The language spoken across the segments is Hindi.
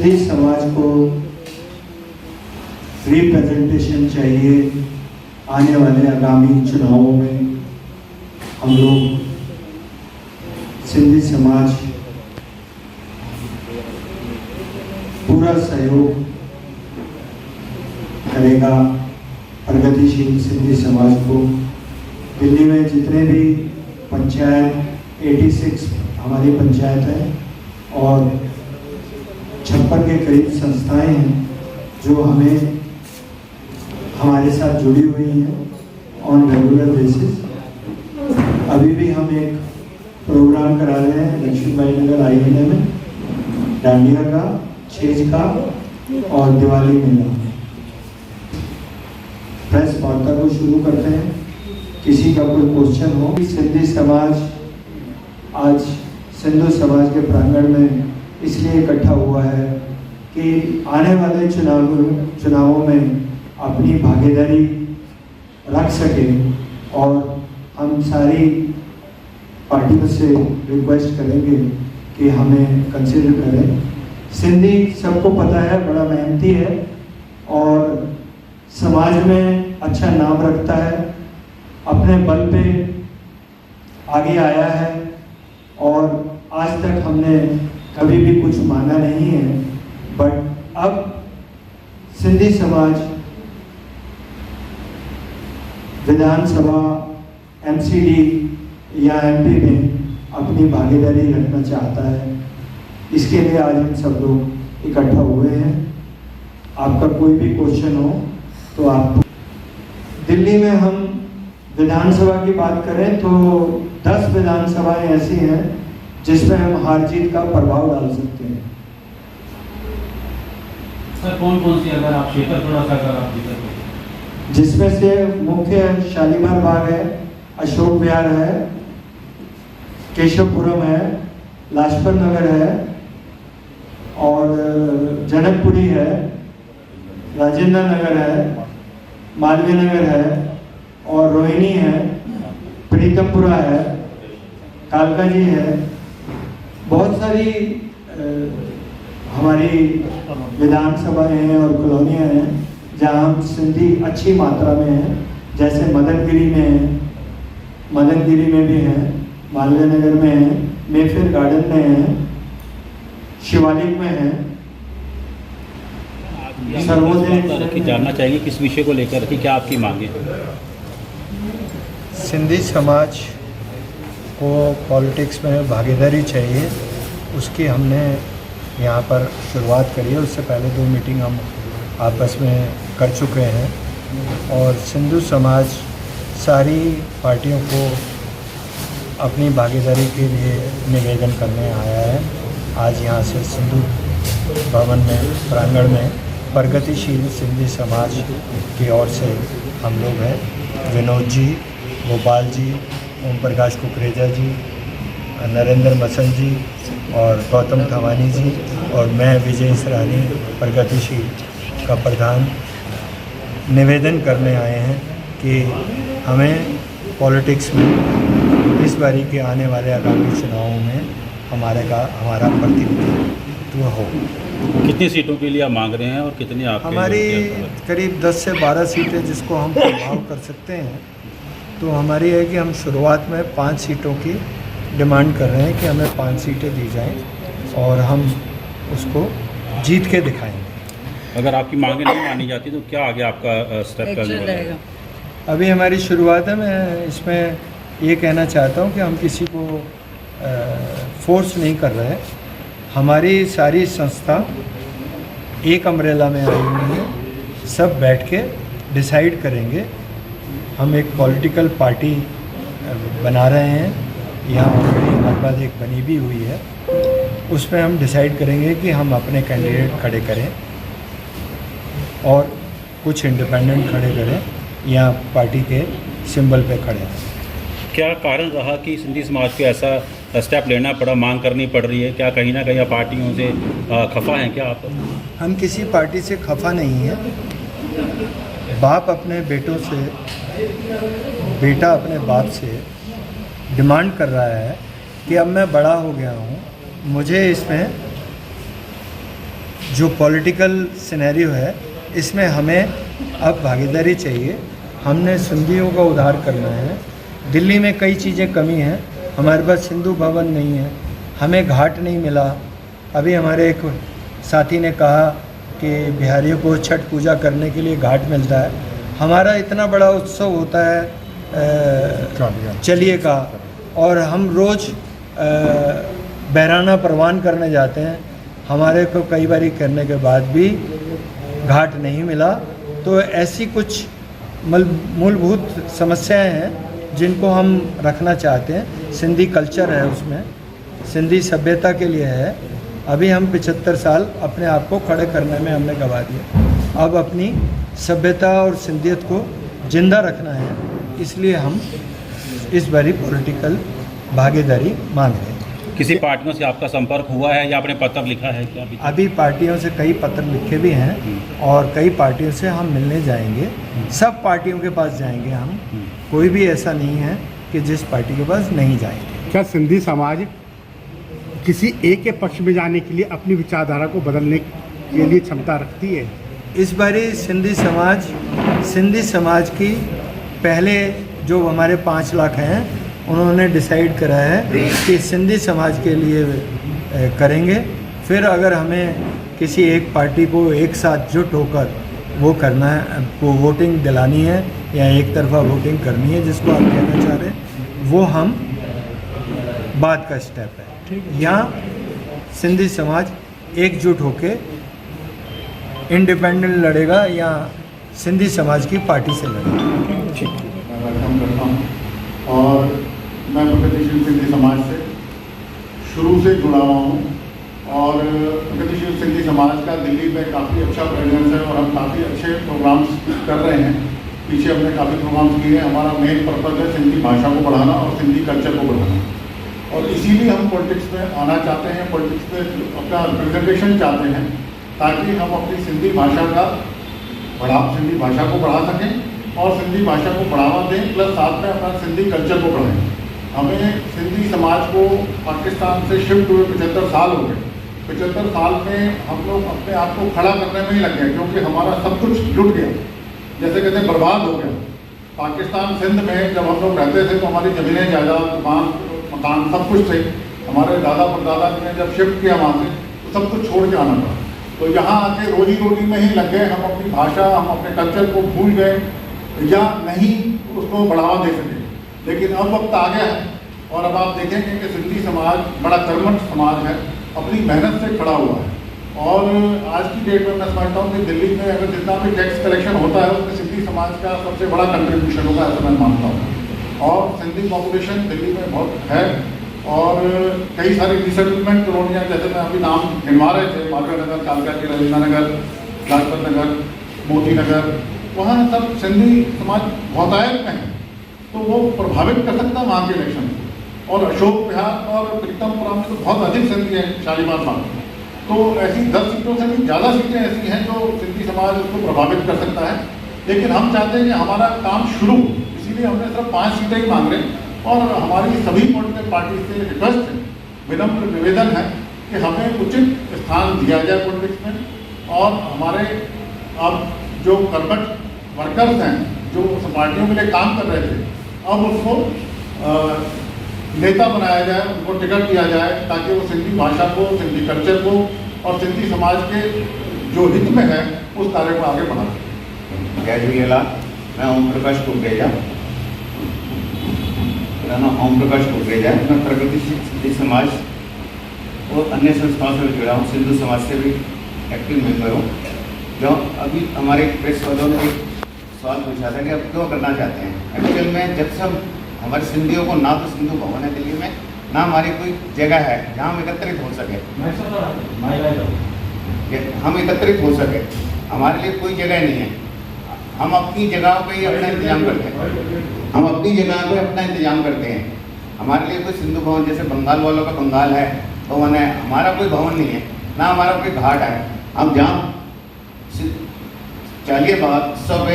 सिंधी समाज को रिप्रेजेंटेशन चाहिए आने वाले आगामी चुनावों में। हम लोग सिंधी समाज पूरा सहयोग करेगा प्रगतिशील सिंधी समाज को। दिल्ली में जितने भी पंचायत 86 हमारी पंचायत है और 56 के करीब संस्थाएं हैं जो हमारे साथ जुड़ी हुई हैं ऑन रेगुलर बेसिस। अभी भी हम एक प्रोग्राम करा रहे हैं लक्ष्मीबाई नगर आईएनए में, डांडिया का, छेज का और दिवाली मेला। प्रेस वार्ता को शुरू करते हैं। किसी का कोई क्वेश्चन हो। सिंधी समाज आज सिंधु समाज के प्रांगण में इसलिए इकट्ठा हुआ है कि आने वाले चुनावों में अपनी भागीदारी रख सके और हम सारी पार्टियों से रिक्वेस्ट करेंगे कि हमें कंसिडर करें। सिंधी सबको पता है बड़ा मेहनती है और समाज में अच्छा नाम रखता है, अपने बल पे आगे आया है और आज तक हमने कभी भी कुछ मांगा नहीं है। बट अब सिंधी समाज विधानसभा, एमसीडी या एमपी में अपनी भागीदारी रखना चाहता है। इसके लिए आज हम सब लोग इकट्ठा हुए हैं। आपका कोई भी क्वेश्चन हो तो आप। दिल्ली में हम विधानसभा की बात करें तो 10 विधानसभाएं ऐसी हैं जिसमें हम हार जीत का प्रभाव डाल सकते हैं। सर कौन कौन सी, अगर आप क्षेत्र थोड़ा सा अगर आप जिसमें से मुख्य शालीमार बाग है, अशोक विहार है, केशवपुरम है, लाजपत नगर है और जनकपुरी है, राजेंद्र नगर है, मालवीय नगर है और रोहिणी है, प्रीतमपुरा है, कालका जी है। बहुत सारी हमारी विधानसभाएं हैं और कॉलोनियाँ हैं जहाँ हम सिंधी अच्छी मात्रा में हैं। जैसे मदनगिरी में है, मदनगिरी में भी हैं, मालवीय नगर में है, मेफेयर गार्डन में है, शिवालिक में है, सर्वोदय। जानना चाहिए किस विषय को लेकर कि क्या आपकी मांग है? सिंधी समाज को पॉलिटिक्स में भागीदारी चाहिए, उसकी हमने यहाँ पर शुरुआत करी है। उससे पहले 2 मीटिंग हम आपस में कर चुके हैं और सिंधु समाज सारी पार्टियों को अपनी भागीदारी के लिए निवेदन करने आया है। आज यहाँ से सिंधु भवन में प्रांगण में प्रगतिशील सिंधी समाज की ओर से हम लोग हैं। विनोद जी, गोपाल जी, ओम प्रकाश कुकरेजा जी, नरेंद्र मसल जी और गौतम थवानी जी और मैं विजय सरानी प्रगतिशील का प्रधान निवेदन करने आए हैं कि हमें पॉलिटिक्स में इस बारी के आने वाले आगामी चुनावों में हमारा प्रतिनिधित्व हो। कितनी सीटों के लिए आप मांग रहे हैं और कितनी आप? हमारी करीब 10 से 12 सीटें जिसको हम प्रभाव कर सकते हैं। तो हमारी है कि हम शुरुआत में 5 सीटों की डिमांड कर रहे हैं कि हमें 5 सीटें दी जाएं और हम उसको जीत के दिखाएंगे। अगर आपकी मांगें नहीं मानी जाती तो क्या आगे आपका स्टेप रहेगा? अभी हमारी शुरुआत है। मैं इसमें ये कहना चाहता हूँ कि हम किसी को फोर्स नहीं कर रहे हैं। हमारी सारी संस्था एक अम्ब्रेला में आई हुई है, सब बैठ के डिसाइड करेंगे। हम एक पॉलिटिकल पार्टी बना रहे हैं, यहाँ ऑलरेडी हमारे पास एक बनी भी हुई है। उसमें हम डिसाइड करेंगे कि हम अपने कैंडिडेट खड़े करें और कुछ इंडिपेंडेंट खड़े करें या पार्टी के सिंबल पे खड़े हैं। क्या कारण रहा कि सिंधी समाज को ऐसा स्टेप लेना पड़ा, मांग करनी पड़ रही है? क्या कहीं ना कहीं पार्टियों से खफा हैं क्या आप? हम किसी पार्टी से खफा नहीं है। बाप अपने बेटों से, बेटा अपने बाप से डिमांड कर रहा है कि अब मैं बड़ा हो गया हूँ, मुझे इसमें जो पॉलिटिकल सिनेरियो है इसमें हमें अब भागीदारी चाहिए। हमने सिंधियों का उद्धार करना है। दिल्ली में कई चीज़ें कमी हैं, हमारे पास सिंधु भवन नहीं है, हमें घाट नहीं मिला। अभी हमारे एक साथी ने कहा कि बिहारियों को छठ पूजा करने के लिए घाट मिलता है। हमारा इतना बड़ा उत्सव होता है चलिए का, और हम रोज़ बहराना परवान करने जाते हैं, हमारे को कई बारी करने के बाद भी घाट नहीं मिला। तो ऐसी कुछ मूलभूत समस्याएं हैं जिनको हम रखना चाहते हैं। सिंधी कल्चर है, उसमें सिंधी सभ्यता के लिए है। अभी हम 75 साल अपने आप को खड़े करने में हमने गवा दिया। अब अपनी सभ्यता और सिंधियत को जिंदा रखना है, इसलिए हम इस बारी पॉलिटिकल भागीदारी मांग रहे हैं। किसी पार्टियों से आपका संपर्क हुआ है या आपने पत्र लिखा है क्या? अभी पार्टियों से कई पत्र लिखे भी हैं और कई पार्टियों से हम मिलने जाएंगे। सब पार्टियों के पास जाएंगे हम, कोई भी ऐसा नहीं है कि जिस पार्टी के पास नहीं जाएंगे। क्या सिंधी समाज किसी एक के पक्ष में जाने के लिए अपनी विचारधारा को बदलने के लिए क्षमता रखती है? इस बारी सिंधी समाज की पहले जो हमारे 5 लाख हैं उन्होंने डिसाइड करा है कि सिंधी समाज के लिए करेंगे। फिर अगर हमें किसी एक पार्टी को एक साथ जुट होकर वो करना है, वो वोटिंग दिलानी है या एक तरफा वोटिंग करनी है, जिसको आप कहना चाह रहे हैं, वो हम बाद का स्टेप है। यहाँ सिंधी समाज एकजुट होके इंडिपेंडेंट लड़ेगा या सिंधी समाज की पार्टी से लड़ेगा। वेलकम करता हूँ और मैं प्रगतिशील सिंधी समाज से शुरू से जुड़ा हुआ हूँ और प्रगतिशील सिंधी समाज का दिल्ली में काफ़ी अच्छा प्रेजेंस है और हम काफ़ी अच्छे प्रोग्राम्स कर रहे हैं। पीछे हमने काफ़ी प्रोग्राम्स किए हैं। हमारा मेन पर्पज़ है सिंधी भाषा को बढ़ाना और सिंधी कल्चर को बढ़ाना, और इसीलिए हम पॉलिटिक्स में आना चाहते हैं, पॉलिटिक्स में अपना रिप्रेजेंटेशन चाहते हैं, ताकि हम अपनी सिंधी भाषा को बढ़ा सकें और सिंधी भाषा को बढ़ावा दें, प्लस साथ में अपना सिंधी कल्चर को बढ़ाएं। हमें सिंधी समाज को पाकिस्तान से शिफ्ट हुए 75 साल हो गए। 75 साल में हम लोग अपने आप को खड़ा करने में ही लग गए, क्योंकि हमारा सब कुछ लुट गया, जैसे कहते हैं बर्बाद हो गया। पाकिस्तान सिंध में जब हम लोग रहते थे तो हमारी ज़मीनें जायदाद मकान सब कुछ थे। हमारे दादा परदादा ने जब शिफ्ट किया वहाँ से तो सब कुछ छोड़ के आना पड़ा। तो यहाँ आके रोजी रोटी में ही लग गए, हम अपनी भाषा, हम अपने कल्चर को भूल गए या नहीं उसको बढ़ावा दे सके। लेकिन अब वक्त आ गया है और अब आप देखेंगे कि सिंधी समाज बड़ा कर्मठ समाज है, अपनी मेहनत से खड़ा हुआ है। और आज की डेट में मैं समझता हूँ कि दिल्ली में अगर जितना भी टैक्स कलेक्शन होता है उसमें सिंधी समाज का सबसे बड़ा कंट्रीब्यूशन होगा, ऐसा मैं मानता हूँ। और सिंधी पॉपुलेशन दिल्ली में बहुत है और कई सारी रिसेटलमेंट कॉलोनियाँ, जैसे मैं अभी नाम गिनवा रहे थे, मालवीय नगर, कालका की रवींद्र नगर, लाजपत नगर, मोती नगर, वहाँ सब सिंधी समाज बहुतायत में है, तो वो प्रभावित कर सकता है वहाँ के इलेक्शन। और अशोक विहार और प्रीतमपुरा में तो बहुत अधिक सिंधी हैं, शालीमार बाग। तो ऐसी 10 सीटों से भी ज़्यादा सीटें ऐसी हैं जो सिंधी समाज उसको प्रभावित कर सकता है। लेकिन हम चाहते हैं कि हमारा काम शुरू, इसीलिए हमने सिर्फ 5 सीटें ही मांग रहे हैं। और हमारी सभी पॉलिटिकल पार्टी से रिक्वेस्ट है, विनम्र निवेदन है कि हमें उचित स्थान दिया जाए पॉलिटिक्स में। और हमारे अब जो कर्मठ वर्कर्स हैं जो उस पार्टियों के लिए काम कर रहे थे, अब उसको नेता बनाया जाए, उनको टिकट दिया जाए, ताकि वो सिंधी भाषा को, सिंधी कल्चर को और सिंधी समाज के जो हित में है उस कार्य को आगे बढ़ा सकें। जय झूलेलाल। मैं ओम प्रकाश कुकरेजा, मेरा नाम ओम प्रकाश कुकरेजा है। मैं प्रगतिशील सिंधी समाज और अन्य संस्थाओं से जुड़ा हूँ, सिंधु समाज से भी एक्टिव मेंबर हूँ। जो अभी हमारे प्रेस वालों ने एक सवाल पूछा था कि अब क्यों करना चाहते हैं। एक्चुअल में जब सब हमारे सिंधियों को ना तो सिंधु भवन है दिल्ली में, ना हमारी कोई जगह है जहाँ हम एकत्रित हो सके, हम एकत्रित हो सके, हमारे लिए कोई जगह नहीं है। हम अपनी जगह पे ही अपना इंतजाम करते हैं, हम अपनी जगह पे अपना इंतजाम करते हैं। हमारे लिए कोई सिंधु भवन, जैसे बंगाल वालों का बंगाल है भवन है, हमारा कोई भवन नहीं है, ना हमारा कोई घाट है। हम जहाँ चालिये बाग सब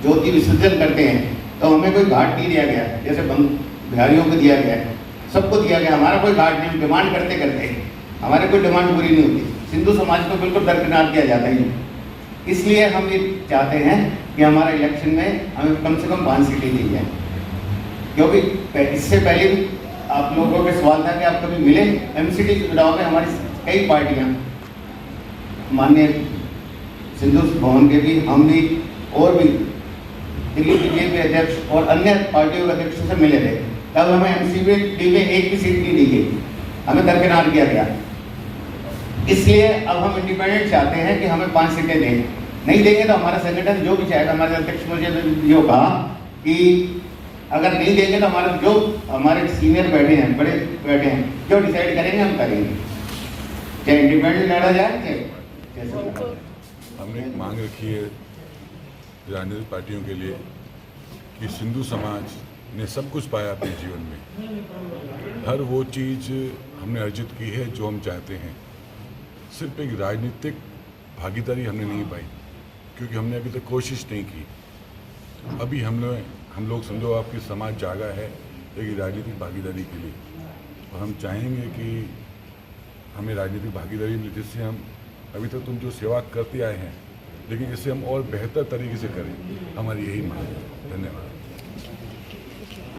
ज्योति विसर्जन करते हैं तो हमें कोई घाट नहीं दिया गया, जैसे बिहारियों को दिया गया है, सबको दिया गया। हमारा कोई घाट नहीं, डिमांड करते करते हमारे कोई डिमांड पूरी नहीं होती। सिंधु समाज को बिल्कुल दरकिनार किया जाता है। इसलिए हम ये चाहते हैं कि हमारे इलेक्शन में हमें कम से कम 5 सीटें दी जाए, क्योंकि इससे पहले भी आप लोगों का सवाल था कि आप कभी मिले। एमसीडी के चुनाव में हमारी कई पार्टियां, माननीय सिंधु भवन के भी, हम भी और भी दिल्ली बीजेपी अध्यक्ष और अन्य पार्टियों के अध्यक्षों से मिले थे। तब हमें एमसीडी में एक भी सीट नहीं दी गई, हमें दरकिनार किया गया। इसलिए अब हम इंडिपेंडेंट चाहते हैं कि हमें 5 सीटें दें। नहीं देंगे तो हमारा संगठन जो भी चाहेगा, हमारे अध्यक्ष मुझे जो कहा कि अगर नहीं देंगे तो हमारे जो हमारे सीनियर बैठे हैं, बड़े बैठे हैं, जो डिसाइड करेंगे हम करेंगे, चाहे इंडिपेंडेंट लड़ा जाए चाहे। हमने एक मांग रखी है राजनीतिक पार्टियों के लिए कि सिंधु समाज ने सब कुछ पाया अपने जीवन में, हर वो चीज़ हमने अर्जित की है जो हम चाहते हैं। सिर्फ एक राजनीतिक भागीदारी हमने नहीं पाई, क्योंकि हमने अभी तक कोशिश नहीं की। अभी हम लोग समझो आपकी समाज जागा है एक राजनीतिक भागीदारी के लिए, और हम चाहेंगे कि हमें राजनीतिक भागीदारी मिले, जिससे हम अभी तक तुम जो सेवा करते आए हैं, लेकिन इससे हम और बेहतर तरीके से करें। हमारी यही मांग है। धन्यवाद।